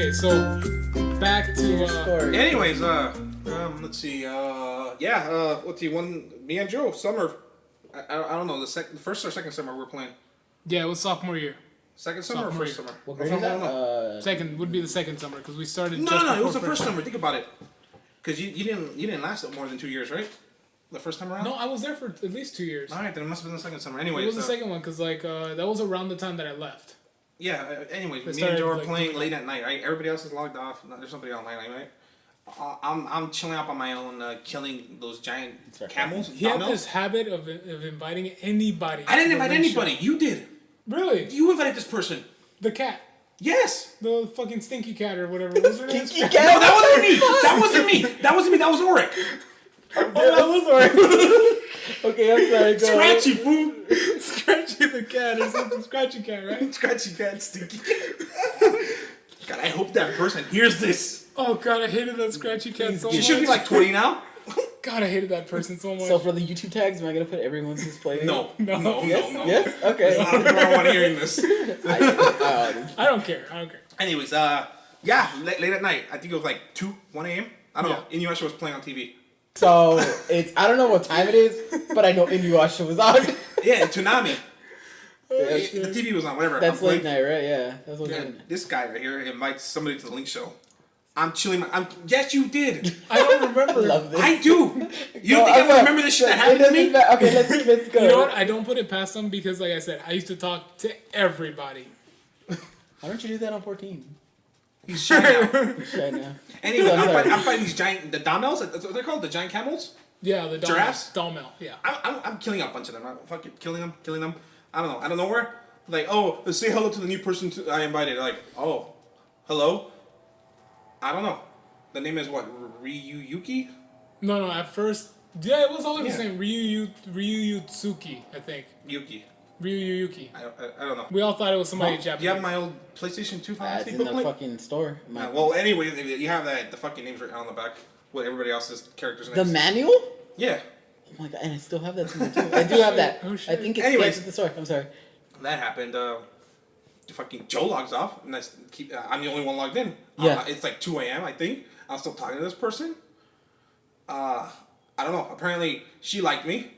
Okay, so back to Anyways, let's see. Let's see. Me and Joe, summer. I don't know the first or second summer we're playing. Yeah, it was sophomore year. Second summer Sophomore or first year. summer? What grade is that? Second would be the second summer because we started. No, it was the first summer. Think about it, because you didn't last more than 2 years, right? The first time around. No, I was there for at least 2 years. All right, then it must have been the second summer. Anyways, It was the second one because that was around the time that I left. Yeah. Anyways, They me and Joe are started, playing late at night. Right? Everybody else is logged off. There's somebody online, right? I'm chilling up on my own, killing those giant camels. He had this habit of inviting anybody. I didn't invite anybody. You did. Really? You invited this person. The cat. Yes. The fucking stinky cat or whatever. What's her name? No, that wasn't me. That wasn't me. That was Oric. That was alright. Okay, I'm sorry. Go Scratchy food. Scratchy the cat or something. Scratchy cat, right? Scratchy cat, stinky cat. God, I hope that person hears this. Oh god, I hated that scratchy cat so much. She should be like 20 now. God, I hated that person so much. So for the YouTube tags, am I gonna put everyone's display? No. Yes? Okay. There's a lot of people who want to hearing this. I don't care. Anyways, late at night. I think it was like 1 a.m. I don't know. Inuyasha was playing on TV. So I don't know what time it is, but I know Inuyasha was on. Yeah, Toonami. The TV was on, whatever. That's late night, right? Yeah. That's late night. This guy right here invites somebody to the Link Show. I'm chilling. Yes, you did. I don't remember. Love this. I do. You don't think I would remember this shit that happened to me? Okay, let's go. You know what? I don't put it past them because, like I said, I used to talk to everybody. Why don't you do that on 14? He's shy now. Shy now. Anyway, I'm fighting these giant, the Domels. That's what they're called, the giant camels. Yeah, the giraffes. Domel. Yeah. I'm killing a bunch of them. I'm fucking killing them. I don't know. I don't know where. Like, oh, let's say hello to the new person I invited. Like, oh, hello. I don't know. The name is what? Ryuyuki? No. At first, it was always the same. Ryuyutsuki, I think. Yuki. Ryuyuki. I don't know. We all thought it was somebody Japanese. Do you have my old PlayStation 2 Final It's Fantasy in the fucking store. well, anyway, you have the fucking names right on the back with everybody else's characters' names. The manual? Yeah. Oh my god, and I still have that somewhere too. I do have that. Oh, shit. I think it's Anyways. at the store. I'm sorry. That happened. Fucking Joe logs off, and I'm the only one logged in. Yeah. It's like 2 a.m. I think. I'm still talking to this person. I don't know. Apparently, she liked me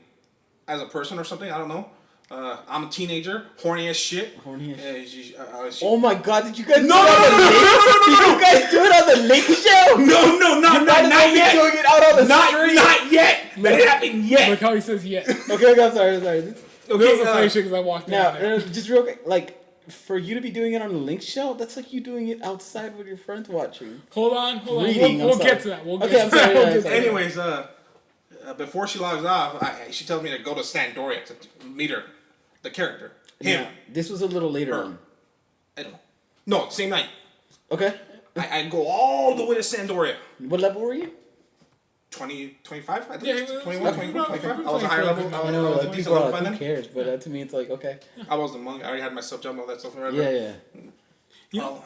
as a person or something. I don't know. I'm a teenager, horny as shit. Horny as shit. Oh my god, did you guys No! Did you guys do it on the Link Show? No, not yet. Doing it out on the street. Not yet. That didn't happen yet. Look how he says yet. Okay, I'm sorry. It was a funny shit because I walked in. Now, just real quick, like, for you to be doing it on the Link Show, that's like you doing it outside with your friends watching. Hold on. Reading, We'll get to that. I'm sorry. Anyways, before she logs off, she tells me to go to Sandoria to meet her, the character. Him. Yeah, this was a little later on. I don't know. No, same night. Okay. I go all the way to Sandoria. What level were you? 20, 25, I think. Yeah, he was 21, 25. I was a higher level. I know, was a like, decent people level are by like, then. who cares? But to me, it's like, okay. I was the monk. I already had my sub jump, all that stuff. Forever. Yeah. You know,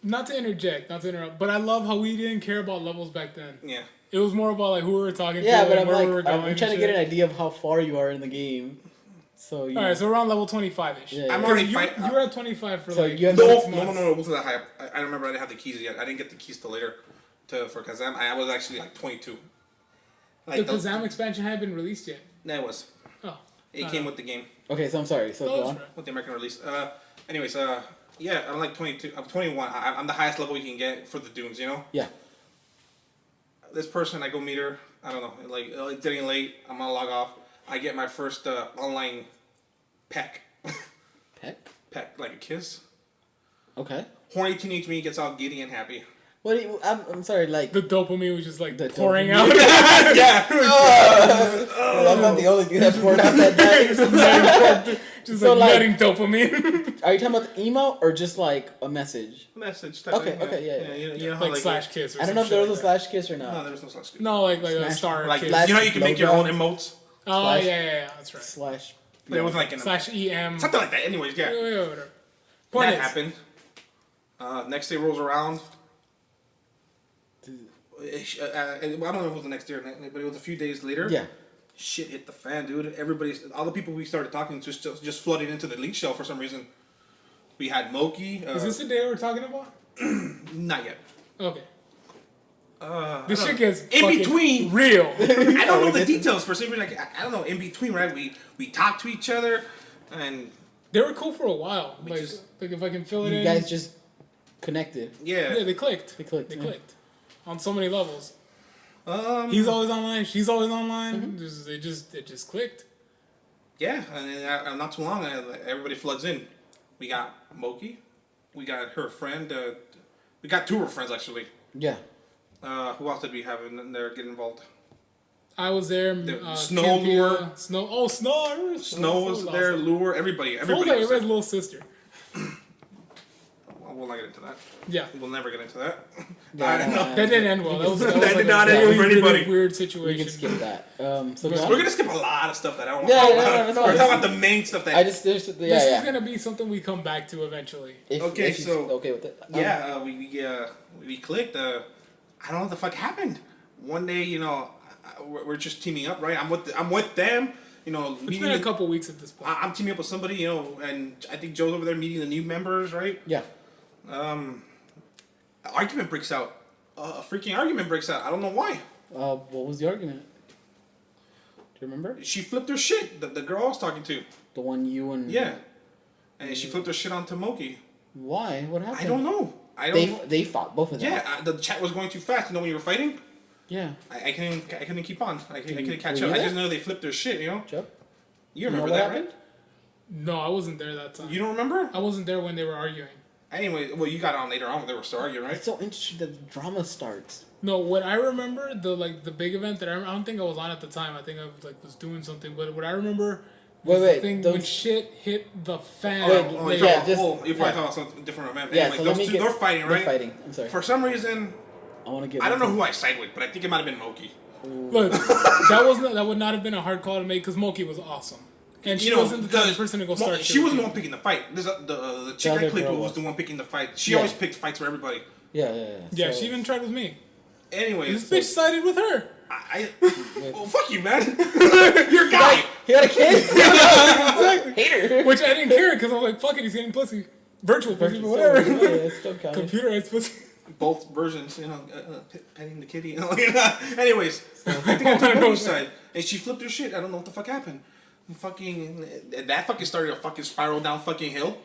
not to interrupt, but I love how we didn't care about levels back then. Yeah. It was more about like who we were talking to, Yeah, but and where we were going. I'm trying to get an idea of how far you are in the game. So All right, so around level 25-ish. Yeah, I'm already You were at 25 for So like you have No, 6 months. it wasn't that high. I remember I didn't have the keys yet. I didn't get the keys till later for Kazam. I was actually like 22. Like the Kazam expansion hadn't been released yet. No, it was. Oh. It came with the game. Okay, so I'm sorry. So go on. With the American release. Anyways, yeah, I'm like 22. I'm 21. I'm the highest level you can get for the dunes, you know? Yeah. This person, I go meet her. I don't know. Like, it's getting late. I'm gonna log off. I get my first online peck. Peck, like a kiss. Okay. Horny teenage me gets all giddy and happy. What? I'm sorry. Like The dopamine was just like The pouring dopamine. out. Yeah. well, I'm not the only thing that's poured out that night. Just So, like like- nutting dopamine. Are you talking about the email or just like a message? Message type Okay, thing, okay, yeah. You know how like slash kiss or I don't know if some there shit was a like slash kiss or No, not. there was no slash kiss. that. No, like a Smash. star Like, kiss. Slash- you know, you can make your own emotes. Oh, slash- yeah, that's right. Slash. But it was like Slash EM. something like that. Anyways, yeah. Whatever. Point That is, happened. Next day rolls around. I don't know if it was the next day, but it was a few days later. Yeah. Shit hit the fan, dude. All the people we started talking to just flooded into the leak shell for some reason. We had Moki. is this the day we're talking about? Not yet. Okay. This shit gets in fucking between. real. I don't know the details for some reason. Like I don't know. In between, right? We talk to each other, and They were cool for a while. We Like, just- like if I can fill it You in. guys just connected. yeah. Yeah, they clicked. They clicked. They yeah. clicked on so many levels. He's He's always online. She's always online. Mm-hmm. It just clicked. Yeah, and then, not too long, everybody floods in. We got Moki, we got her friend. We got two of her friends actually. Yeah. Who else did we have in there get involved? I was there. Snow Cynthia, Lure. Snow. Oh, Snow. Snow was there. awesome. Lure. Everybody. Sounds like Everybody. Was there. everybody's little sister. We'll not get into that. Yeah. We'll never get into that. Yeah, I don't know. That didn't end well. That was That like did not a end really, for anybody. really weird We situation. can skip that. So But go on. We're gonna skip a lot of stuff that I don't want Yeah, to talk yeah, about. that's We're fine. talking about the main stuff that. I just there's This yeah. is gonna be something we come back to eventually. Okay, if so- okay with it. Yeah, we clicked. I don't know what the fuck happened. One day, we're just teaming up, right? I'm with them. It's been a couple weeks at this point. I'm teaming up with somebody, and I think Joe's over there meeting the new members, right? Yeah. An argument breaks out. A freaking argument breaks out. I don't know why. What was the argument? Do you remember? She flipped her shit. The girl I was talking to. The one you and Yeah. And she flipped her shit onto Moki. Why? What happened? I don't know. They fought both of them. Yeah, the chat was going too fast. When you were fighting, Yeah. I couldn't keep on. I couldn't catch were up. you I just there? know they flipped their shit. Joe. You know remember what that, happened? right? No, I wasn't there that time. You don't remember? I wasn't there when they were arguing. Anyway, well, you got on later on when they were still arguing, right? It's so interesting that the drama starts. No, what I remember, the big event that I don't think I was on at the time. I think I was doing something. But what I remember was Wait, the thing those- when shit hit the fan. Wait, Oh, like, you're yeah, talking- just- you're probably yeah. talking about some different event. Yeah. Anyway, So those let me two, get. they're fighting, right? They're fighting. I'm sorry. For some reason, I want to get. I don't know who I side with, but I think it might have been Moki. Look, that would not have been a hard call to make because Moki was awesome, and she wasn't the type of person to go start. She shit wasn't the with one picking the fight. The chick other I clicked girl with was was. the one picking the fight. She Yeah. always picked fights for everybody. Yeah. Yeah, So- she even tried with me. Anyways, This bitch sided with her. well, fuck you, man. You're a guy. He had a kid. Exactly. Hater. Which I didn't care because I was like, fuck it, he's getting pussy. Virtual pussy, but whatever. Yeah, it's still counting. Computerized pussy. Both versions, petting the kitty. Anyways, I think I took I know Moki's that. side, and she flipped her shit. I don't know what the fuck happened. That fucking started a fucking spiral down fucking hill.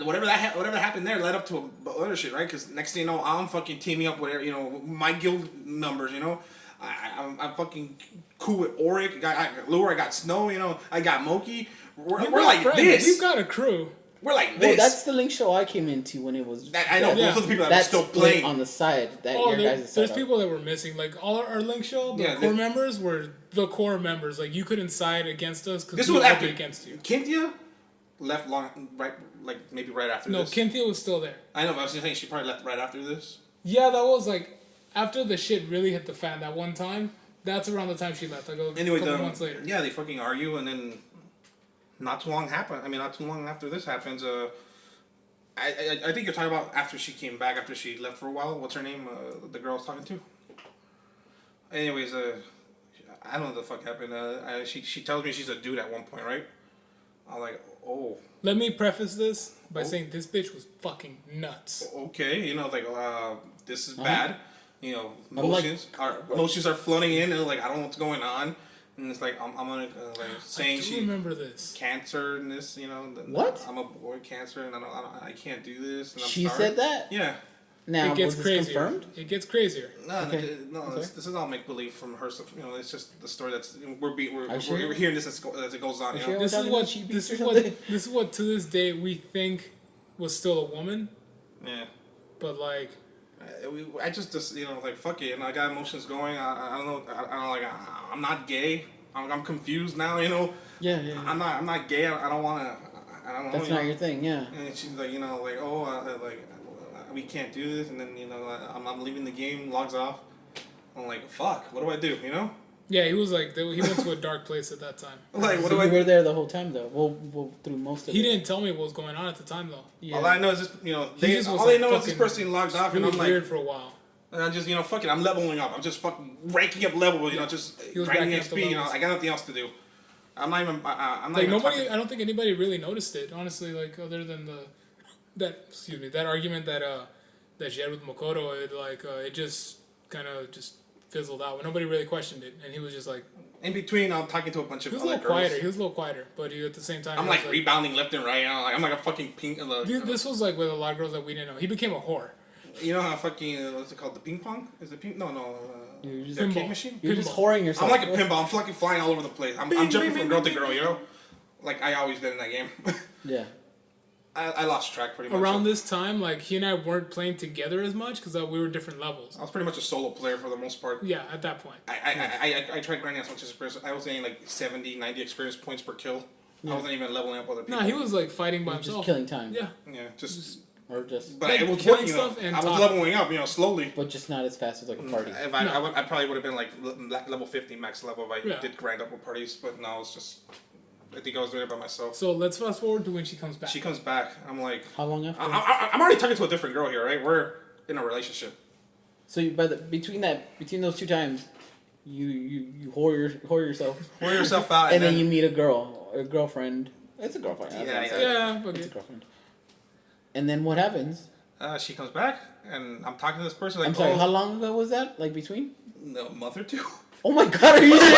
Whatever happened there led up to other shit, right? Because next thing you know, I'm fucking teaming up with my guild numbers. I'm fucking cool with Auric. I got Lure. I got Snow. I got Moki. We're like friends. this. You've got a crew. We're like Well, this. that's the link show I came into when it was. I know. Yeah. Those are the people that were That's still split playing. on the side. That Oh, your guys' there's setup. people that were missing. Like all our link show, the Yeah, core they- members were the core members. Like you couldn't side against us because This we was would after be against you. Cynthia left maybe right after No, this. Cynthia was still there. I know, but I was just saying she probably left right after this. Yeah, that was like after the shit really hit the fan that one time. That's around the time she left. Like a Anyways, couple months later. yeah, they fucking argue, and then not too long after this happens, I think you're talking about after she came back, after she left for a while. What's her name? The girl I was talking to. Anyways, I don't know what the fuck happened. She tells me she's a dude at one point, right? I'm like, oh, Let me preface this by saying this bitch was fucking nuts. okay. This is bad. like- Emotions are flooding in, and like I don't know what's going on, and it's like I'm gonna saying I do she remember this. cancer and this, What? I'm a boy cancer, and I can't do this. And I'm She sorry. said that. Yeah. Now It gets was this crazier. confirmed? It gets crazier. No, Okay. no. Okay. This is all make believe from her stuff. It's just the story that's we're sure? hearing this as it goes on. Are You you know? sure? This is talking what about cheap this beats is or what something? this is what to this day we think was still a woman, Yeah. but like I just like fuck it, and I got emotions going. I don't know. I don't like. I'm not gay. I'm confused now. Yeah. I'm not gay. I don't want to. I don't know. That's not your thing. Yeah. And she's like, we can't do this, and then I'm leaving the game. Logs off. I'm like, fuck. What do I do? yeah, he was like he went to a dark place at that time. Like, what So do I you do? were there the whole time though. Well through most of He it. didn't tell me what was going on at the time though. Yeah. All I know is this. He All just was, they like, know is this fucking person logs off, and Really I'm like, weird for a while. and I'm just fuck it. I'm leveling up. I'm just fucking ranking up level. Just He was grinding racking up the XP. levels. I got nothing else to do. I'm not even. I'm not Like even nobody, talking. I don't think anybody really noticed it. Honestly, like other than that argument that she had with Makoto, it just kind of just fizzled out. Nobody really questioned it, and he was just like. In between, I'm talking to a bunch of He was other a little girls. quieter. He was a little quieter, but at the same time, I'm he was like rebounding left and right. I'm like a fucking pink. This was like with a lot of girls that we didn't know. He became a whore. You know how fucking what's it called? The ping pong? Is it ping? No. You're just the pinball. arcade machine. You're just whoring yourself. I'm like a pinball. I'm fucking flying all over the place. I'm jumping from girl to girl. You know, like I always did in that game. Yeah. I lost track pretty much. Around this time, like he and I weren't playing together as much because we were different levels. I was pretty much a solo player for the most part. Yeah, at that point. I tried grinding as much as experience. I was getting like 70, 90 experience points per kill. I wasn't even leveling up other people. Nah, he was like fighting by himself. Just killing time. Yeah. Yeah, just. But But it was killing working. stuff and I was talking. leveling up, slowly. but just not as fast as like a party. If I probably would have been like level 50 max level if I did grind up with parties. But no, it's just. I think I was doing it by myself. So let's fast forward to when she comes back. She comes back. I'm like. How long after? I'm already talking to a different girl here, right? We're in a relationship. So between those two times, you whore yourself. Whore yourself out, and then you meet a girl or a girlfriend. It's a girlfriend. Yeah, It's a girlfriend. And then what happens? She comes back, and I'm talking to this person. Like, I'm sorry. How long ago was that? Like between? No, a month or two. Oh my god! Are you serious?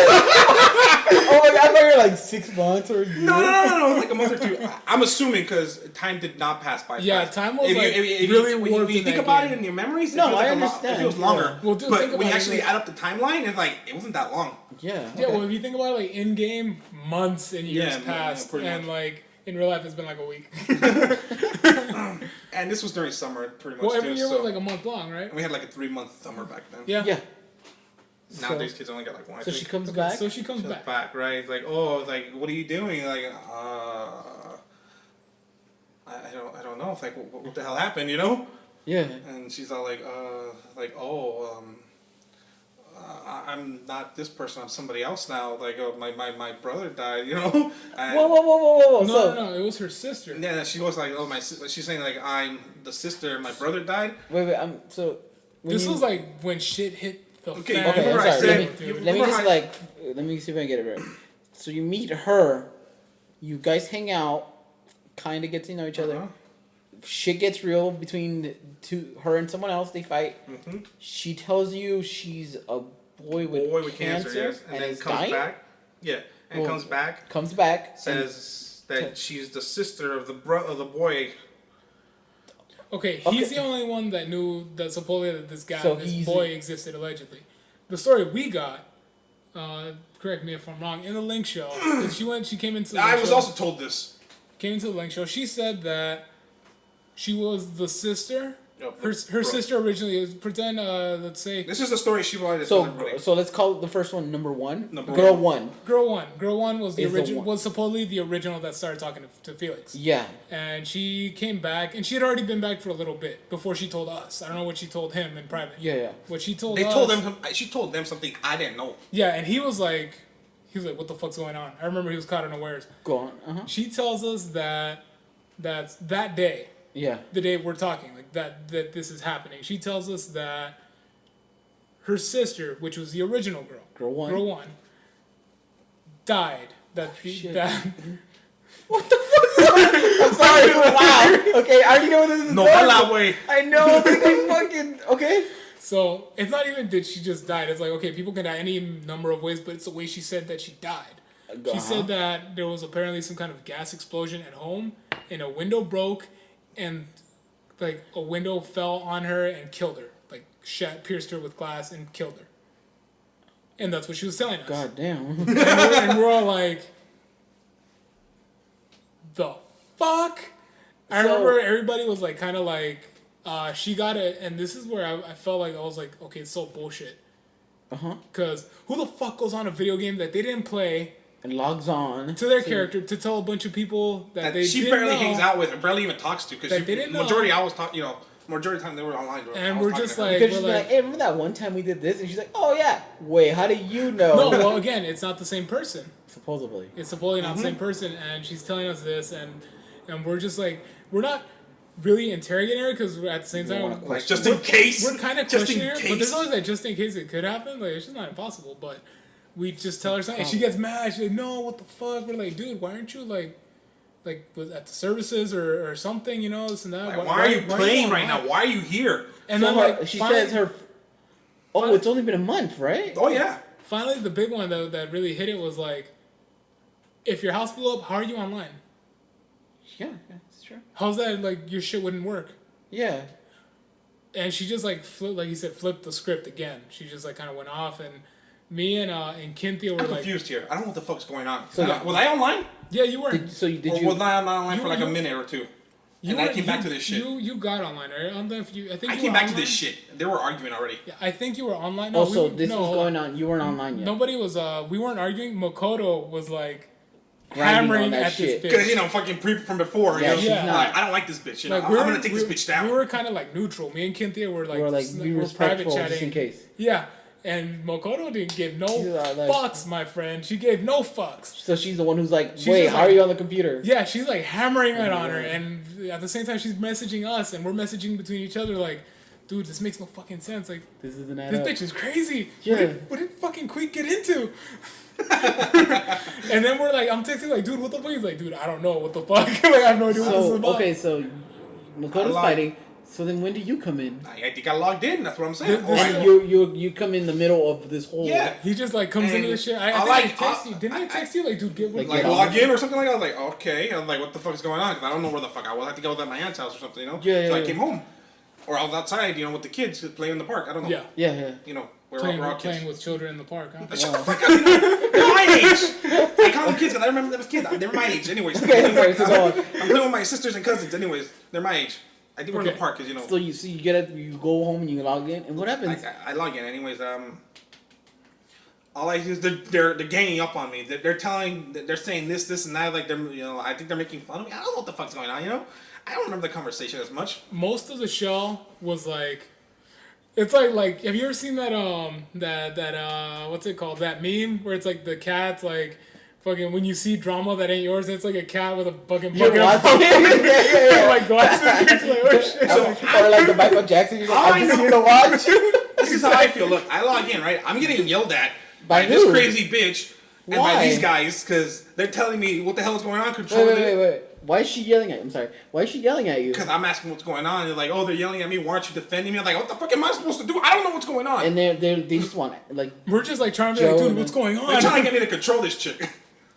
Oh my god! I thought you were like 6 months or a year. No, like a month or two. I'm assuming because time did not pass by. Yeah, fast. time was really warped when you in think that about game. it in your memories. No, it feels I like understand. It feels longer. Yeah. Well, dude, but think when you about it, actually like- add up the timeline, it's like it wasn't that long. Yeah. Yeah, Okay. well, if you think about it, like in game, months and years passed, pretty and much. like in real life, it's been like a week. And this was during summer, pretty much. Well, every too, year so. was like a month long, right? And we had like a 3-month summer back then. Yeah. Yeah. Nowadays, kids only got like one. I So think. she comes Okay, back. so she comes She's back. right? It's like, oh, like, what are you doing? Like, I don't know. It's like, what the hell happened? You know? Yeah. And she's all like, I'm not this person. I'm somebody else now. Like, oh, my brother died. You know? And, Whoa. No, it was her sister. Yeah, she was like, oh, she's saying like, I'm the sister. My brother died. Wait. So. This was like when shit hit the Okay, fan. Okay, I'm remember I sorry. said- Let me just let me see if I can get it right. So you meet her, you guys hang out, kind of get to know each other. Uh-huh. Shit gets real between her and someone else. They fight. Mm-hmm. She tells you she's a boy with cancer, yes. And then is comes dying. back. Yeah, and Well, comes back. Comes back. Says that she's the sister of the boy. Okay, he's Okay. the only one that knew that supposedly that this guy, So this he's- boy existed allegedly. The story we got, correct me if I'm wrong, in the link show, 'cause she came into the I link was show, also told this. came into the link show. She said that she was the sister. Of Her the bro. sister originally is pretend. Let's say This is the story she wanted to tell everybody. So let's call the first one number one. Number Girl one. one. Girl One. Girl One was the Is the original. one. Was supposedly the original that started talking to Felix. Yeah. And she came back, and she had already been back for a little bit before she told us. I don't know what she told him in private. Yeah. What she told They us. told them. She told them something I didn't know. Yeah, and he was like, what the fuck's going on? I remember he was caught unawares. Go on. Uh huh. She tells us that's that day, Yeah. the day we're talking, like that this is happening. She tells us that her sister, which was the original Girl one. Girl One, died. Shit. That What the fuck? I'm sorry. Wow. Okay, I already know where this is No, going. that way. I know. Like, I fucking okay. So it's not even did she just died. It's like, okay, people can die any number of ways, but it's the way she said that she died. She said that there was apparently some kind of gas explosion at home, and a window broke, and like a window fell on her and killed her, like pierced her with glass and killed her. And that's what she was telling us. God damn. And we're all like, the fuck? I So- remember everybody was like, kind of like, she got it, and this is where I felt like I was like, okay, it's so bullshit. Uh-huh. Because who the fuck goes on a video game that they didn't play And logs on to their character to tell a bunch of people that they she didn't barely know, hangs out with or barely even talks to That they didn't know. majority I was talking. Majority of the time they were online. And I was we're talking just to her. like- because she's we're like, like- hey, remember that one time we did this? And she's like, oh yeah. Wait, how do you know? No, well, again, it's not the same person. Supposedly. It's supposedly not the same person, and she's telling us this, and we're just like, we're not really interrogating her because at the same don't wanna time, question just in case. we're kind of just questioning in her, case. but there's always that just in case it could happen. Like, it's just not impossible, but we just tell her something, and she gets mad. She's like, no, what the fuck? We're like, dude, why aren't you, like, like at the services or something, you know, this and that. Like, why are you playing right online? now? Why are you here? And so then like she finally, says her. Oh, it's only been a month, right? Oh yeah. finally the big one though that really hit it was like, if your house blew up, how are you online? Yeah, that's true. How's that like your shit wouldn't work? Yeah. And she just like flipped, like you said, flipped the script again. She just like kind of went off, and me and Cynthia were I'm like, confused here. I don't know what the fuck's going on. So- Was I online? yeah, you were. Did Or you? was I online for like a you- minute or two? You And I were- came back you- to this shit. You got online, right? I don't know if you. I think I you came were back to online. this shit. They were arguing already. Yeah, I think you were online. No, Also, we, this no, was going on. You weren't online yet. Nobody was. We weren't arguing. Makoto was like Grinding hammering on that at shit. this Because, bitch. you know, fucking pre from before. Yeah, you know? she's Yeah. not. Like, I don't like this bitch. You know, Like, I'm going to take this bitch down. We were kind of like neutral. Me and Cynthia were like, we were like, just, be we're private respectful chatting. just in case. Yeah, and Makoto didn't give no She's like- fucks, my friend. She gave no fucks. So she's the one who's like, She's wait, just how like- are you on the computer? Yeah, she's like hammering it on her, and at the same time she's messaging us, and we're messaging between each other like, dude, this makes no fucking sense. Like, This isn't this bitch is crazy. Yeah. What did fucking Kuik get into? And then we're like, I'm texting like, dude, what the fuck? He's like, dude, I don't know what the fuck. Like, I have no idea what this is So about. okay, so Makoto's lied. fighting. So then when do you come in? I think I logged in. That's what I'm saying. This- Or this I- is- You come in the middle of this whole. yeah. He just like comes into And the shit. I I think like- I text you. Didn't I I- text you? Like, dude, get Like, like, Like Yeah. log in or something like that. I was like, okay. I was like, what the fuck is going on? 'Cause I don't know where the fuck I was. I think I was at my aunt's house or something, you know? Yeah, So I yeah. came home. Or I was outside, you know, with the kids playing in the park. I don't know. yeah, Yeah. You know, playing, we're all kids. playing with children in the park. Huh? Shut the fuck up. They're my age. I call them kids because I remember them as kids. They're my age anyways. Okay, sorry, so go on. I'm playing with my sisters and cousins anyways. They're my age. I think we're in the Okay. park because, you know, So you get it. You go home and you log in, and what happens? I log in anyways. All I do is they're ganging up on me. They're saying this and that. Like they're, you know, I think they're making fun of me. I don't know what the fuck's going on. You know, I don't remember the conversation as much. Most of the show was like, it's like have you ever seen that what's it called, that meme where it's like the cat's like fucking when you see drama that ain't yours, it's like a cat with a fucking You're bucket of watching it. like glasses. It's like, oh shit. Or like the Michael Jackson. You're like, All I I'm just know- here to watch. This is how I feel. Look, I log in, right? I'm getting yelled at By by this who? crazy bitch and Why? by these guys because they're telling me what the hell is going on. Wait, Control wait. Why is she yelling at you? I'm sorry. Why is she yelling at you? Because I'm asking what's going on. They're like, oh, they're yelling at me. Why aren't you defending me? I'm like, what the fuck am I supposed to do? I don't know what's going on. And they just want like We're just like trying to be like, Joe dude, and what's then- going They're on? trying to get me to control this chick.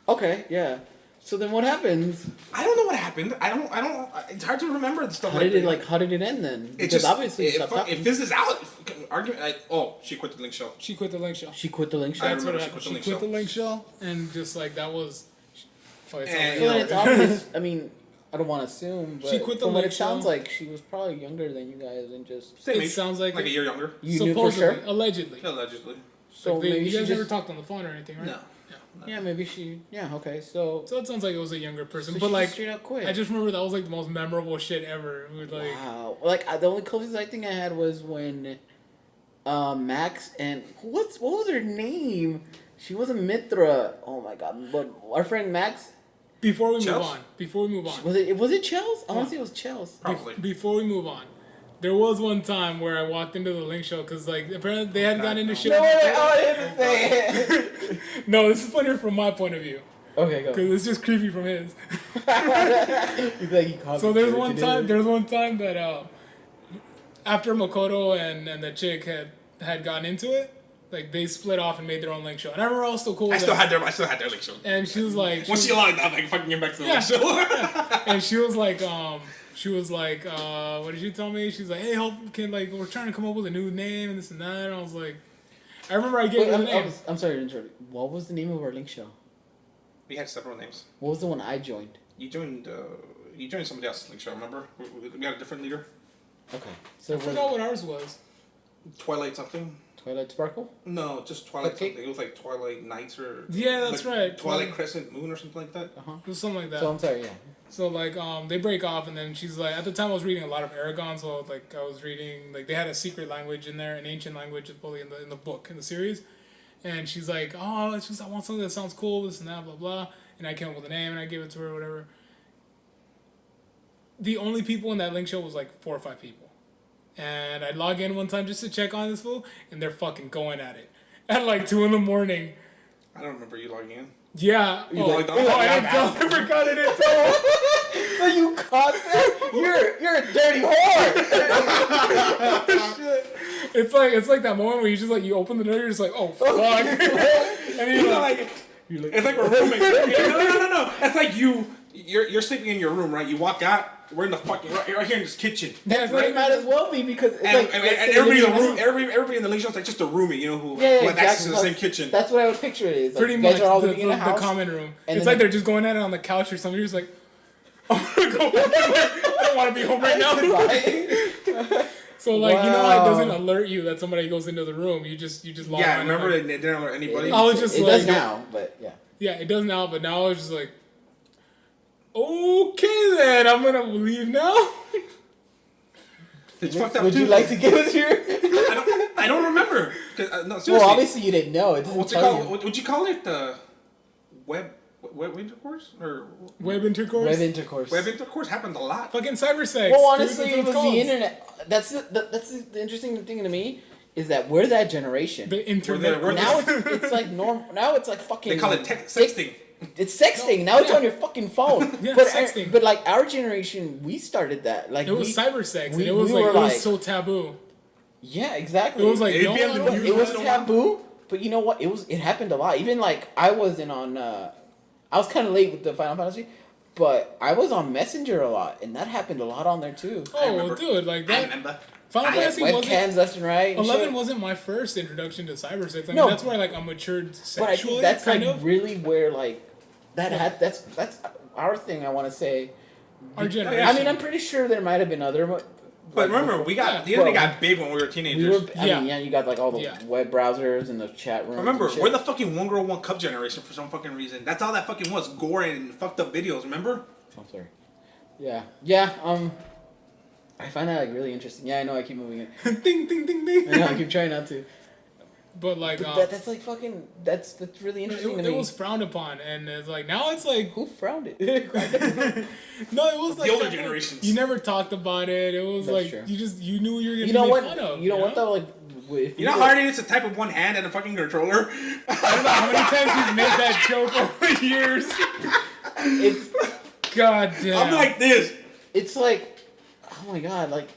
okay, yeah. So then what happens? I don't know what happened. I don't. It's hard to remember the stuff How like did that. how did it end then? It Because just obviously it, stopped talking. it fizzes out. Argument. She quit the link show. She quit the link show. She quit the link show. I That's what remember she happened. quit She the quit link the link show, and just like that was. Fuck, it sounds And, like- So then it's obvious. I mean, I don't want to assume, but She quit the from what link it sounds show. like, she was probably younger than you guys and just. Same It age, sounds like like a it. year younger. You knew for Supposedly, sure. allegedly. Allegedly. So Like, maybe you she guys just. never talked on the phone or anything, right? No. Yeah, maybe she. Yeah, okay. So. So it sounds like it was a younger person, So but she like straight up quit. I just remember that was like the most memorable shit ever. We were like, Wow. Like the only closest I think I had was when, Max and what was her name? She wasn't Mithra. Oh my god! But our friend Max before we move Chels? on, before we move on, was it? Was it Chels? I want to say it was Chels. Probably. before we move on, there was one time where I walked into the link show because like apparently they hadn't gotten into shit. No, wait, I didn't say it. No, this is funnier from my point of view Okay, go. because it's just creepy from his. He's like, he called So me there's church one and time. it- There's one time that after Makoto and the chick had gotten into it, like they split off and made their own link show, and I remember I was still cool. I With still them. had their link show. And she was like, Once she logged out, like fucking get back to the Yeah. link show. and she was like, what did you tell me? She's like, hey, help, can like we're trying to come up with a new name and this and that. And I was like, I remember I gave Wait, her the name. I'm sorry to interrupt. What was the name of our link show? We had several names. What was the one I joined? You joined somebody else's link show. Remember? We had a different leader. Okay, so I forgot what ours was. Twilight something. Twilight Sparkle. No, just Twilight Cupcake? something. It was like Twilight Nights or Yeah, that's like right. Twilight Crescent Moon or something like that. It was something like that. So I'm sorry, yeah. So like they break off and then she's like, at the time I was reading a lot of Aragon, so like I was reading like they had a secret language in there, an ancient language probably in the book in the series, and she's like, oh, it's just I want something that sounds cool, this and that, blah blah, and I came up with a name and I gave it to her, whatever. The only people in that link show was like 4 or 5 people, and I log in one time just to check on this fool, and they're fucking going at it at like 2 a.m. I don't remember you logging in. Yeah. You Oh, logged on? I didn't tell. I forgot I didn't tell. So you caught that? You're a dirty whore. It's like that moment where you just like you open the door, you're just like, oh fuck, and you're like, it's like we're roommates. No. It's like you're sleeping in your room, right? You walk out. We're in the fucking right here in this kitchen. That's right. It might as well be because it's And let's say everybody in the living room, everybody in the leisure is like just a roomie, you know, who Yeah, has access to the exactly. same kitchen. That's what I would picture it is. Like, pretty you guys much are all the living in a house. common room. And It's then like they're just going at it on the couch or something. You're just like, I'm gonna go back. I don't want to be home right now. So like you know how it doesn't alert you that somebody goes into the room. You just log Yeah, on. remember Like, it didn't alert anybody. I was just it like, does now, but yeah. yeah, it does now. But now I was just like, okay then, I'm gonna leave now. It's fucked up Would too. you like to give us your? I don't remember. No, seriously. Well, obviously you didn't know. It doesn't What's it tell called? you. Would you call it web intercourse or Web intercourse. Web intercourse. web intercourse happens a lot. Fucking cybersex. Well, dude, honestly, that's what it it's was called. the internet. That's the interesting thing to me is that we're that generation. The internet. We're Now it's like normal. Now it's like fucking. They call it sexting. It's sexting. Now it's on your fucking phone. Yeah, but sexting. But like our generation, we started that. Like It was cybersex, and it was we like were it was so taboo. Yeah, exactly. It was like It'd no be able to one. use it was it a lot. taboo. But you know what? It happened a lot. Even like I wasn't on. I was kind of late with the Final Fantasy, but I was on Messenger a lot, and that happened a lot on there too. Oh, remember. dude, like I that. remember. Final I had Fantasy wasn't. webcams left and right. And 11 shit. wasn't my first introduction to cybersex. I mean, No. that's where like I matured But I sexually. think that's kind like of. really where like that's our thing. I want to say. Our generation. I mean, I'm pretty sure there might have been other. But remember, the internet Well, got big when we were we teenagers. were. I mean, yeah, you got like all the Yeah. web browsers and the chat rooms. Remember, and shit. we're the fucking one girl, one cup generation for some fucking reason. That's all that fucking was. Gore and fucked up videos, remember? I'm sorry. Yeah. I find that like really interesting. Yeah, I know. I keep moving it. ding, ding, ding, ding. I know. I keep trying not to. But like, But that's like fucking. That's really interesting to it me. was frowned upon, and it's like now it's like Who frowned it? no, it was The like older that- generations. You never talked about it. It was That's like true. you knew you were gonna You know be what? made fun of. You know what though? Like, if You know how hard it is to type with one hand and a fucking controller? I don't know how many times he's made that joke over the years. It's God damn. I'm like this. it's like, oh my god! Like,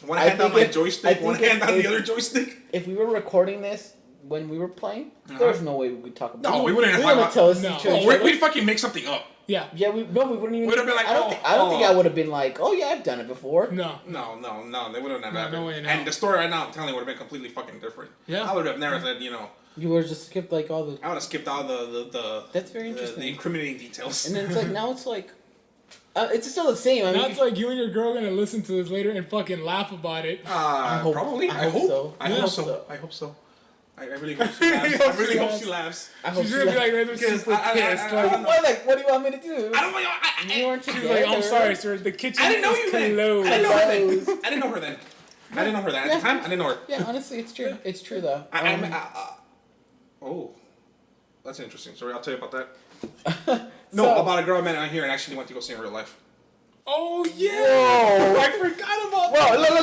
One I hand on think my if- joystick, I one think hand if- on if- the other joystick. if we were recording this when we were playing, there's no way we would talk about. No, we wouldn't We talk wouldn't about- tell us No. each Oh, other. we'd fucking make something up. Yeah. Yeah, we wouldn't even. We'd have been like, I don't think I would have been like, oh yeah, I've done it before. No. No, they wouldn't have No, happened. no way, no. And the story right now, I'm telling you, would have been completely fucking different. Yeah. I would have never said, you know, You would have just skipped like all the. I would have skipped all the That's very interesting. the incriminating details. And then it's like now it's like, it's still the same. I Now mean, it's like you and your girl gonna listen to this later and fucking laugh about it. hope- Probably. I I hope hope. so. I Yeah. hope so. So. I hope so. I really hope she laughs. I really hope she laughs. I hope She's she gonna be like, like, they're Because super pissed. what do you want me to do? I don't know. You weren't She's together. like, I'm sorry, sir. The kitchen I didn't know is you then. closed. I didn't know her then. Closed. I didn't know her then. I didn't know her then. At Yeah. the time, I didn't know her. Yeah, honestly, it's true. It's true though. Oh, that's interesting. Sorry, I'll tell you about that. No, about a girl I met out here and actually went to go see in real life. Oh yeah. Whoa. I forgot about Whoa, that. look, I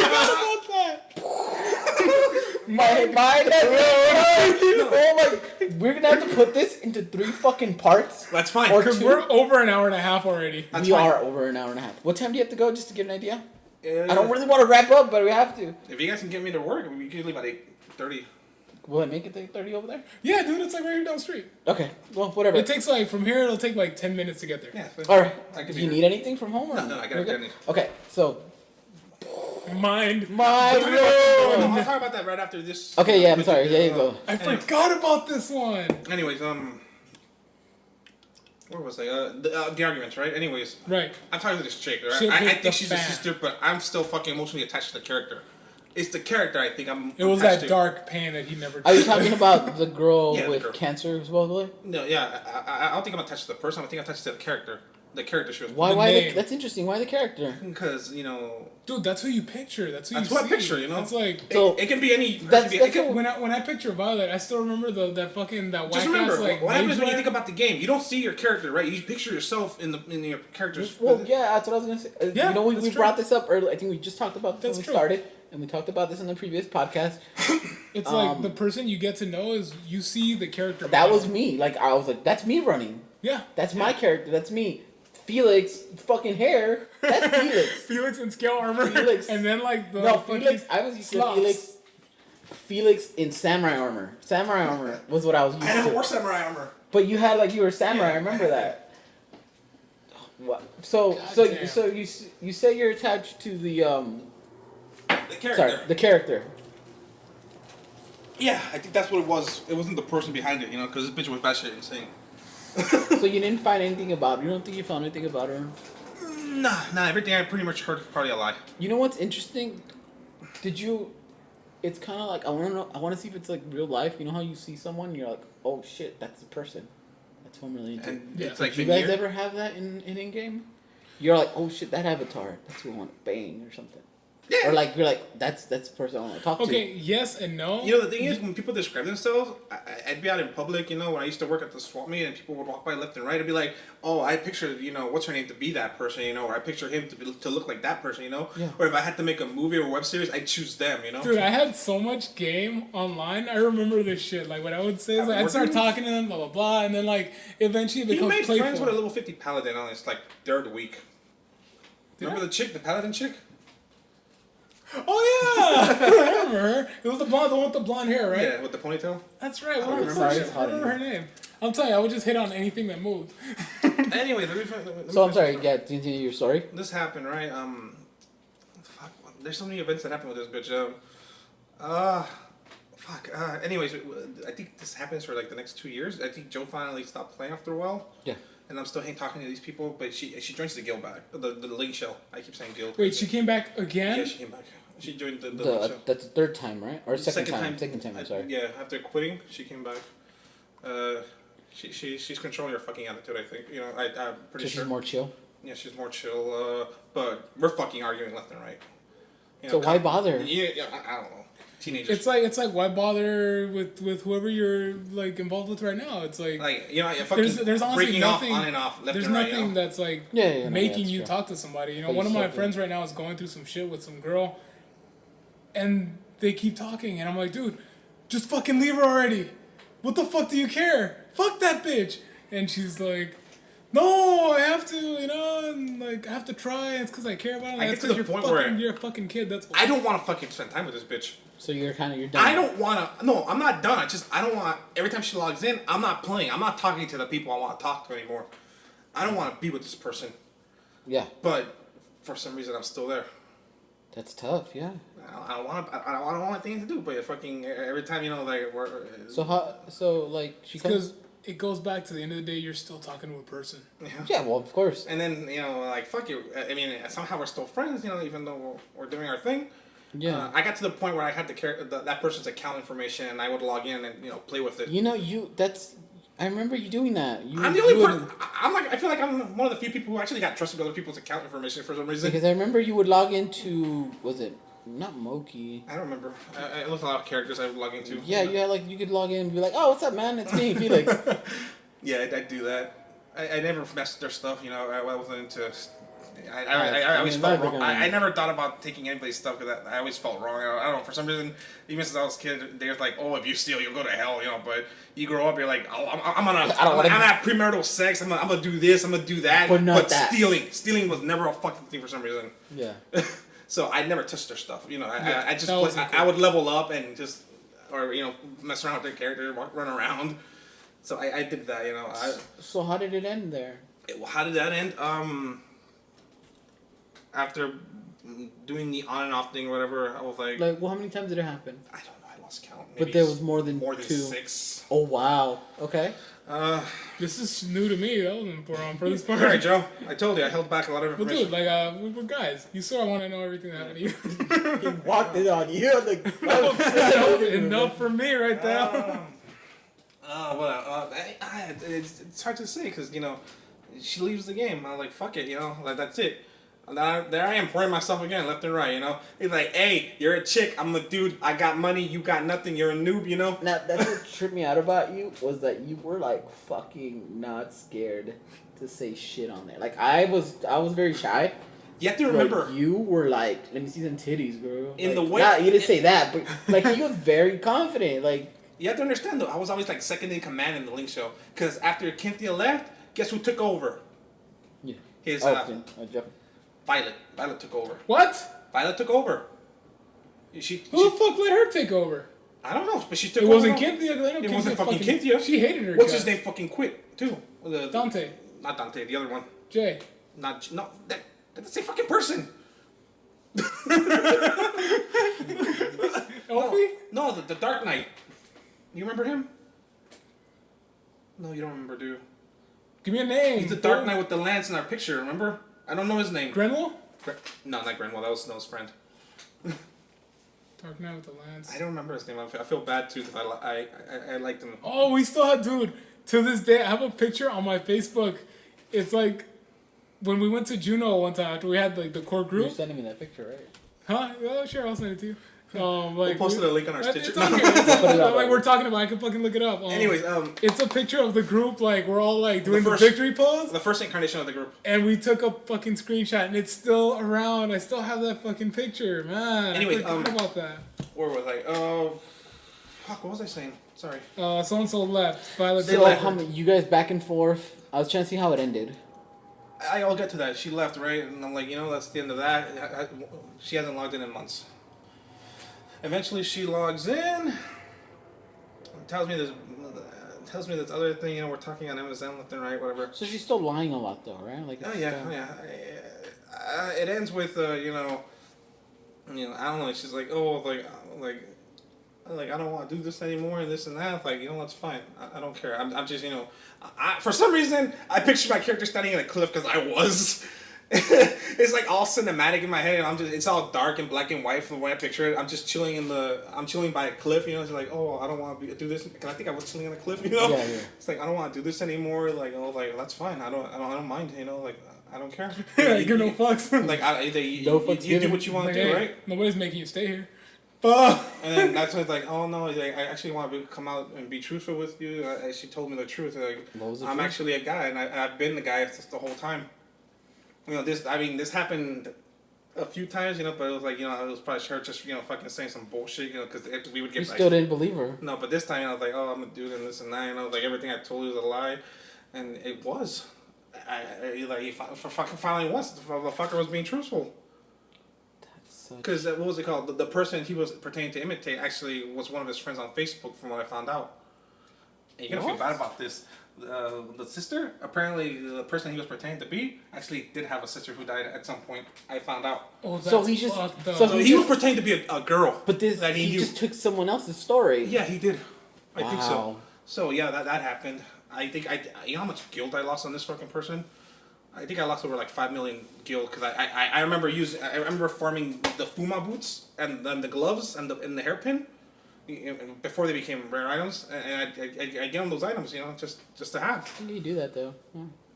forgot about that. my mind has oh my! We're gonna have to put this into 3 fucking parts. That's fine. Or Because two. we're over an hour and a half already. That's We fine. are over an hour and a half. What time do you have to go, just to get an idea? I I don't really want to wrap up, but we have to. If you guys can get me to work, we can leave at 8:30. Will it make it to 30 over there? Yeah, dude, it's like right here down the street. Okay, well, whatever. It takes like from here. It'll take like 10 minutes to get there. Yeah. All right. I can Do be you here. need anything from home? Or No, I got We're good? everything. Okay, so Mind. my No, room. I'll talk about that right after this. Okay, yeah, I'm sorry. There you go. I forgot about this one. Anyways, where was I? The arguments, right? Anyways, Right. I'm talking to this chick. Right? Shit I hit the think she's a fan. sister, but I'm still fucking emotionally attached to the character. It's the character I think I'm. It was attached that to. dark pain that he never. Are you talking about the girl Yeah, the with girl. cancer, supposedly? No, yeah, I don't think I'm attached to the person. I think I'm attached to the character. The character she was. Why? The Why? name. That's interesting. Why the character? Because Dude, that's who you picture. That's who That's you what I see. picture, you know? It's like So- it can be any. That's- it that's can, when I picture Violet, I still remember that whack just remember ass like. what happens when you mage think about the game. You don't see your character, right? You picture yourself in your character's. Well, yeah, that's what I was gonna say. Yeah, you know, we that's true. brought this up earlier. I think we just talked about this That's when we true. started. and we talked about this in the previous podcast. It's like the person you get to know is you see the character. That was me. Like I was like, that's me running. Yeah. That's my character. That's me. Felix, fucking hair. That's Felix. Felix in scale armor. Felix. And then like the Felix. I was used to slops. Felix in samurai armor. Samurai armor was what I was used to. I never wore samurai armor. But you had like you were a samurai. I remember that. What? So you say you're attached to the character. Sorry, the character. Yeah, I think that's what it was. It wasn't the person behind it, you know, because this bitch was batshit insane. So you didn't find anything about her? You don't think you found anything about her? Nah, everything I pretty much heard is probably a lie. You know what's interesting? Did you... It's kind of like, I want to know, I want to see if it's like real life. You know how you see someone and you're like, oh shit, that's the person. That's who I'm really into. And Yeah. it's like, Did you guys ever have that in game? You're like, oh shit, that avatar. That's who I want to bang or something. Yeah. Or like, you're like, that's the person I want to talk to. Okay, yes and no. You know, the thing is, when people describe themselves, I'd be out in public, you know, when I used to work at the swap meet and people would walk by left and right, I'd be like, oh, I pictured, you know, what's her name to be that person, you know, or I picture him to look like that person, you know? Yeah. Or if I had to make a movie or web series, I'd choose them, you know? Dude, I had so much game online. I remember this shit. Like, what I would say is, like, I'd start talking to them, blah, blah, blah, and then, like, eventually it You becomes made playful. friends with a level 50 paladin on its, like, third week. Remember the chick, the paladin chick? Oh, yeah! I remember her. It was the blonde, the one with the blonde hair, right? Yeah, with the ponytail. That's right. I What remember I her. remember her name. I'm telling you, I would just hit on anything that moved. Anyway, So I'm sorry, yeah, continue your story. This happened, right? Fuck, there's so many events that happened with this bitch. Anyways, I think this happens for like the next 2 years. I think Joe finally stopped playing after a while. Yeah. And I'm still talking to these people, but she joins the guild back, the League Shell. I keep saying guild. Wait, she came back again? Yeah, she came back. She joined the League Shell. That's the third time, right? Or second time. Second time, I'm sorry. Yeah, after quitting, she came back. She's controlling her fucking attitude, I think. You know, I'm pretty sure. She's more chill. Yeah, she's more chill. But we're fucking arguing left and right. You So know, why bother? Yeah, I don't know. Teenagers. It's like why bother with whoever you're like involved with right now? It's like you know, fucking there's honestly breaking nothing off on and off, left there's and right. nothing You know? that's like that's making you true. talk to somebody. You know, But one you of my still friends right now is going through some shit with some girl, and they keep talking, and I'm like, dude, just fucking leave her already. What the fuck do you care? Fuck that bitch. And she's like, no, I have to, you know, and like I have to try. It's because I care about it. Like, I get that's to the 'cause you're point fucking, where you're a fucking kid. That's I don't want to fucking spend time with this bitch. So you're done. I don't want to. No, I'm not done. I don't want. Every time she logs in, I'm not playing. I'm not talking to the people I want to talk to anymore. I don't want to be with this person. Yeah. But for some reason, I'm still there. That's tough. Yeah. I don't want. I don't want anything to do. But fucking every time, you know, like we're. So like she comes. because it goes back to the end of the day, you're still talking to a person. Yeah. Well, of course. And then, you know, like fuck you. I mean, somehow we're still friends. You know, even though we're doing our thing. Yeah. I got to the point where I had that person's account information, and I would log in and, you know, play with it. You know, I remember you doing that. I'm the only person. I feel like I'm one of the few people who actually got trusted with other people's account information for some reason. Because I remember you would log into, was it not Moki? I don't remember. I looked at a lot of characters I would log into. Yeah, you had like you could log in and be like, oh, what's up, man? It's me, Felix. Yeah, I do that. I never messed with their stuff. You know, I wasn't into. I always felt wrong. I never thought about taking anybody's stuff because I always felt wrong. I don't know, for some reason, even since I was a kid, they was like, oh, if you steal, you'll go to hell, you know. But you grow up, you're like, oh, I'm gonna have premarital sex. I'm gonna do this. I'm gonna do that. But stealing was never a fucking thing for some reason. Yeah. So I never touched their stuff. You know, Yeah, I just that wasn't cool. I would level up and just, or, you know, mess around with their character, run around. So I did that. You know. So how did it end there? How did that end? After doing the on and off thing, or whatever, I was like, Well, how many times did it happen? I don't know, I lost count. But there was more than 2. 6. Oh wow. Okay. This is new to me. That wasn't for this part. All right, Joe. I told you I held back a lot of But information. dude, like we're guys. You saw I want to know everything that happened to you. He walked it on you. That was enough for me right there. It's hard to say because, you know, she leaves the game. I'm like, fuck it, you know, like that's it. And there I am pouring myself again, left and right, you know. He's like, hey, you're a chick, I'm a dude, I got money, you got nothing, you're a noob, you know. Now that's what tripped me out about you was that you were like fucking not scared to say shit on there. Like I was very shy. You have to remember. Bro, you were like, let me see some titties, bro. In like, the way. Nah, you didn't say that, but like he was very confident. Like You have to understand though, I was always like second in command in the Link show. Because after Cynthia left, guess who took over? yeah. His Jeff. Violet. Violet took over. What? Violet took over. Who the fuck let her take over? I don't know, but she took It over. wasn't Cynthia. It wasn't fucking Cynthia. She hated her. What's his name? Fucking quit too. Dante. Not Dante. The other one. Jay. No. That's the same fucking person. Elfie? No, the Dark Knight. You remember him? No, you don't remember, dude. Give me a name. He's the Dark Knight with the lance in our picture. Remember? I don't know his name. Grenwell? No, not Grenwell. That was Snow's friend. Dark Knight with the lance. I don't remember his name. I feel bad too because I liked him. Oh, we still have, dude. To this day, I have a picture on my Facebook. It's like when we went to Juneau one time after we had like the core group. You're sending me that picture, right? Huh? Oh, sure, I'll send it to you. Like We'll post a link on our Stitcher. It's on here. Like we're talking about, I can fucking look it up. Anyways, it's a picture of the group. Like we're all like doing the first- victory pose, the first incarnation of the group. and we took a fucking screenshot, and it's still around. I still have that fucking picture, man. Anyways, I forgot about that. Where was I? Fuck, what was I saying? Sorry. So and so left. Violet. They So left. you guys back and forth. I was trying to see how it ended. I'll get to that. She left, right? And I'm like, that's the end of that. She hasn't logged in months. Eventually, she logs in. Tells me this other thing. We're talking on MSN left and right, whatever. So she's still lying a lot, though, right? Like. Oh yeah. It ends with I don't know. She's like, like I don't want to do this anymore and this and that. Like, that's fine. I don't care. I'm just, for some reason I picture my character standing in a cliff because I was. It's like all cinematic in my head, and it's all dark and black and white from the way I picture it. I'm just chilling by a cliff, It's like, oh, I don't want to do this because I think I was chilling on a cliff, Yeah. It's like I don't want to do this anymore. Like, that's fine. I don't mind, Like I don't care. Give no fucks. Like you do what you want to do, hey, right? Nobody's making you stay here. And then that's when it's like, oh no, like, I actually want to come out and be truthful with you. She told me the truth. Like, I'm actually a guy, and I've been the guy the whole time. This happened a few times, but it was like, it was probably her just, fucking saying some bullshit, because we would get. You still didn't believe her. No, but this time I was like, oh, I'm a dude and this and that, like everything I told you was a lie, and it was. For fucking finally once, the fucker was being truthful. Because what was it called? The person he was pretending to imitate actually was one of his friends on Facebook, from what I found out. And you're gonna feel bad about this. The sister, apparently, the person he was pretending to be, actually did have a sister who died at some point. I found out. Oh, that's So he just- fucked up. so He was pretending to be a girl. But he just took someone else's story. Yeah, he did. I think so. Wow. So yeah, that happened. I think you know how much guilt I lost on this fucking person. I think I lost over like 5 million guild because I remember farming the Fuma boots and then the gloves and the hairpin before they became rare items, and I get them those items, just to have. How do you do that though?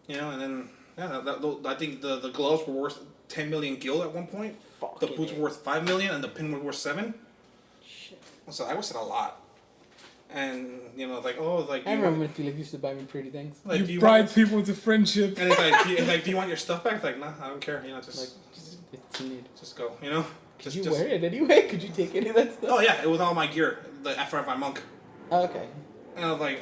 Yeah. And then I think the gloves were worth 10 million guild at one point. The boots were worth 5 million and the pin was worth 7. Shit. So I wasted a lot. And I remember when Felix used to buy me pretty things. Like, you bribe people into friendship. And it's like, do you want your stuff back? It's like, nah, I don't care. Just go. Could you wear it anyway? Could you take any of that stuff? Oh yeah, it was all my gear. After my monk. Oh, okay. And I was like,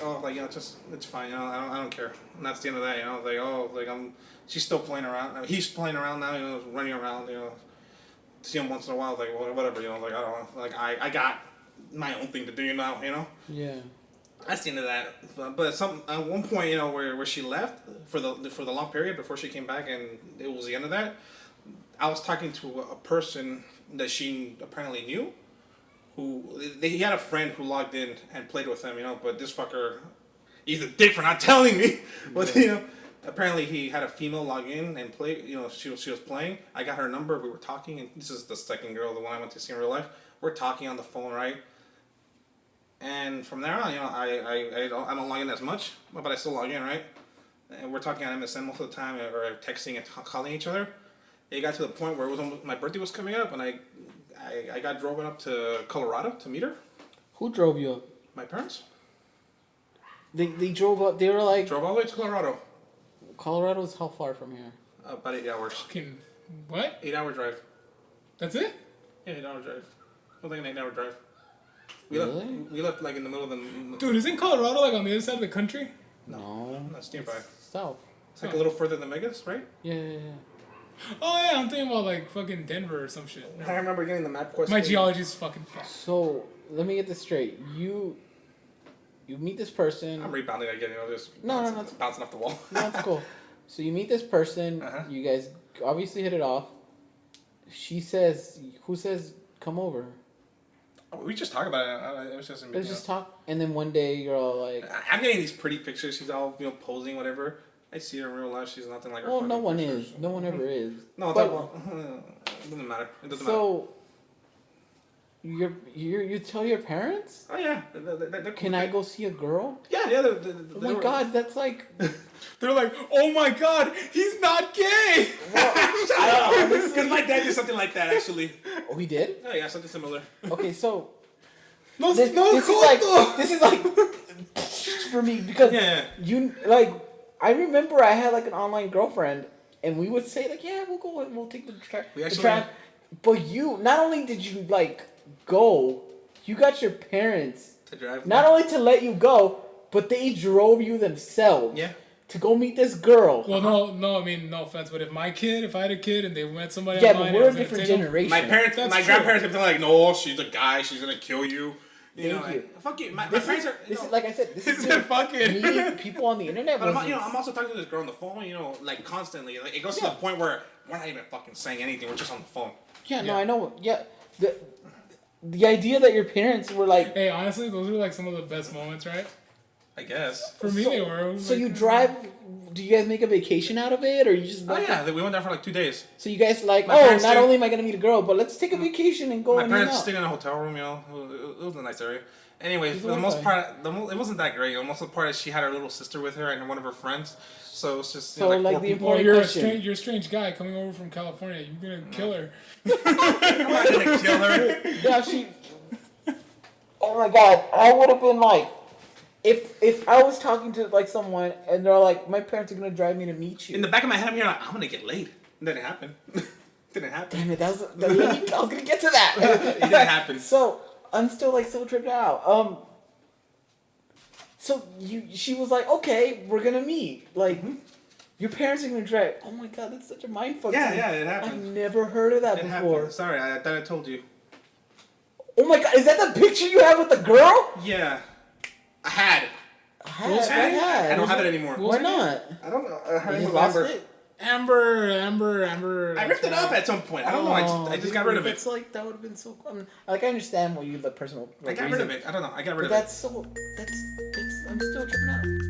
it's fine. I don't care. And that's the end of that. She's still playing around. He's playing around now. Running around. See him once in a while. Like, well, whatever. I don't know. Like I got my own thing to do now. Yeah. That's the end of that. But at one point, where she left for the long period before she came back, and it was the end of that. I was talking to a person that she apparently knew, he had a friend who logged in and played with him, but this fucker, he's a dick for not telling me. But apparently he had a female log in and play. She was playing. I got her number. We were talking, and this is the second girl, the one I went to see in real life. We're talking on the phone, right? And from there on, I don't log in as much, but I still log in, right? And we're talking on MSN most of the time, or texting and calling each other. It got to the point where my birthday was coming up, and I got driven up to Colorado to meet her. Who drove you up? My parents. They drove up. They were like. Drove all the way to Colorado. Colorado's how far from here? About 8 hours. Fucking What? 8-hour drive. That's it? Yeah, 8-hour drive. It was like an 8-hour drive. Really? We left like in the middle of the. Dude, isn't Colorado like on the other side of the country? No. That's nearby. South. It's like a little further than Vegas, right? Yeah. Oh yeah, I'm thinking about like fucking Denver or some shit. I remember getting the MapQuest. My geology's fucking fucked. So let me get this straight. You meet this person. I'm rebounding again, you know, just No, bouncing off the wall. No, it's cool. So you meet this person. Uh-huh. You guys obviously hit it off. Who says, come over? We just talk about it. It was just. Let's just talk. And then one day you're all like, I'm getting these pretty pictures. She's all posing, whatever. I see her in real life. She's nothing like her. well, fucking no one pictures. is. No one ever is. No, But- it doesn't matter. It doesn't matter. So you tell your parents? Oh yeah, they're cool. Can I go see a girl? Yeah. Oh my god, that's like. They're like, oh my god, he's not gay! Because my dad did something like that actually. Oh, he did? Oh yeah, something similar. Okay, so No, this is like for me because Yeah. you like I remember I had like an online girlfriend and we would say like, yeah, we'll go and we'll take the track. We actually- But you not only did you like go, you got your parents To drive. not only to let you go, but they drove you themselves. Yeah. To go meet this girl. Well, no, I mean, no offense, but if I had a kid and they met somebody Yeah, online but we're a and I was gonna different take 'em- generation. My parents, That's my true. grandparents kept telling like, no, she's a guy. She's gonna kill you. You know, Thank you. like, fuck you. My This parents is, are. this is like I said. This He is said, "Fuck it." meeting people on the internet. But I'm, wasn't- I'm also talking to this girl on the phone, like constantly. Like it goes to Yeah. the point where we're not even fucking saying anything. We're just on the phone. Yeah, no, Yeah. I know. Yeah, the idea that your parents were like. Hey, honestly, those are like some of the best moments, right? I guess. For me, So- they were. It was So like- you drive? Do you guys make a vacation out of it, or you just? Oh yeah, we went there for like 2 days. So you guys like? My Oh, parents not stayed- only am I gonna meet a girl, but let's take a vacation and go My and hang parents out. stayed in a hotel room. It was a nice area. Anyway, for the People most are part, it wasn't that great. The most part is she had her little sister with her and one of her friends. So it's just So, like like, 4 the people. Well, important you're question. you're a strange guy coming over from California. You're gonna kill her. I'm not gonna kill her. Yeah, she. Oh my god, I would have been like, if I was talking to like someone and they're like, my parents are gonna drive me to meet you. In the back of my head, I'm here like, I'm gonna get laid. It didn't happen. Didn't happen. Damn it, I was gonna get to that. It didn't happen. So I'm still like so tripped out. So she was like, okay, we're gonna meet. Like, your parents are gonna drive. Oh my god, that's such a mindfuck. Yeah, to me. yeah, it I've happened. never heard of that It before. happened. Sorry, I thought I told you. Oh my god, is that the picture you have with the girl? Yeah, I had. I I don't have it anymore. Why not? I don't know. Her You name just was lost Amber. it. Amber. I ripped it up at some point. I don't know. I just got rid of it. It's like that would have been so. Like I understand what you the personal. I got rid of it. I don't know. I got rid But of it. that's so. That's. I'm still tripping out.